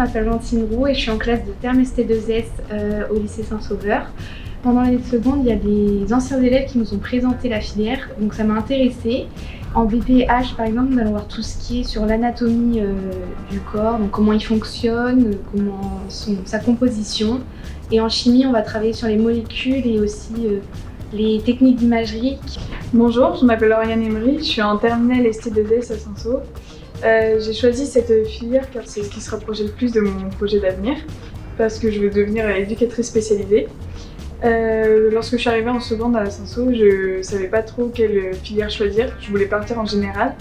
m'appelle Valentine Roux et je suis en classe de terme ST2S au lycée Saint-Sauveur. Pendant l'année de seconde, il y a des anciens élèves qui nous ont présenté la filière, donc ça m'a intéressée. En BPH, par exemple, nous allons voir tout ce qui est sur l'anatomie du corps, donc comment il fonctionne, sa composition. Et en chimie, on va travailler sur les molécules et aussi les techniques d'imagerie. Bonjour, je m'appelle Lauriane Emery, je suis en terminale ST2S à Saint-Saul. J'ai choisi cette filière car c'est ce qui se rapprochait le plus de mon projet d'avenir, parce que je veux devenir éducatrice spécialisée. Lorsque je suis arrivée en seconde à Saint-Saul, je ne savais pas trop quelle filière choisir, je voulais partir en général.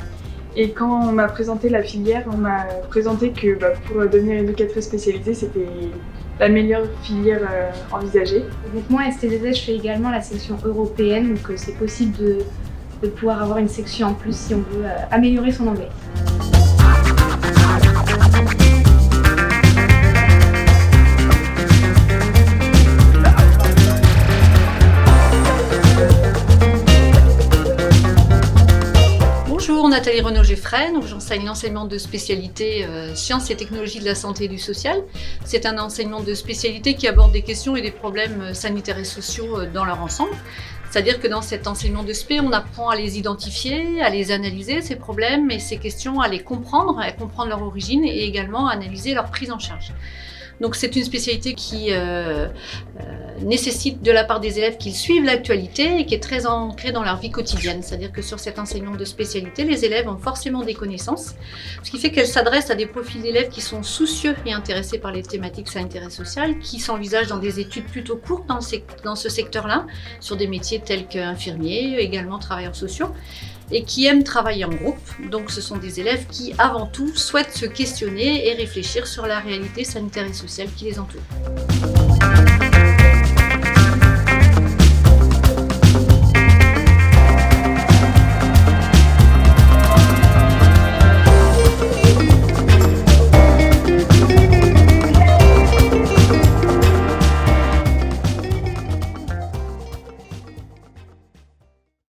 Et quand on m'a présenté la filière, on m'a présenté que pour devenir éducatrice spécialisée, c'était la meilleure filière envisagée. Donc moi, à ST2S, je fais également la section européenne, donc c'est possible de pouvoir avoir une section en plus si on veut améliorer son anglais. Bonjour, Nathalie Renaud-Geffray, j'enseigne l'enseignement de spécialité sciences et technologies de la santé et du social. C'est un enseignement de spécialité qui aborde des questions et des problèmes sanitaires et sociaux dans leur ensemble. C'est-à-dire que dans cet enseignement de spé, on apprend à les identifier, à les analyser, ces problèmes et ces questions, à les comprendre, à comprendre leur origine et également à analyser leur prise en charge. Donc c'est une spécialité qui nécessite de la part des élèves qu'ils suivent l'actualité et qui est très ancrée dans leur vie quotidienne. C'est-à-dire que sur cet enseignement de spécialité, les élèves ont forcément des connaissances, ce qui fait qu'elles s'adressent à des profils d'élèves qui sont soucieux et intéressés par les thématiques sanitaires et sociales, qui s'envisagent dans des études plutôt courtes dans ce secteur-là, sur des métiers tels qu'infirmiers, également travailleurs sociaux, et qui aiment travailler en groupe. Donc ce sont des élèves qui, avant tout, souhaitent se questionner et réfléchir sur la réalité sanitaire et sociale qui les entoure.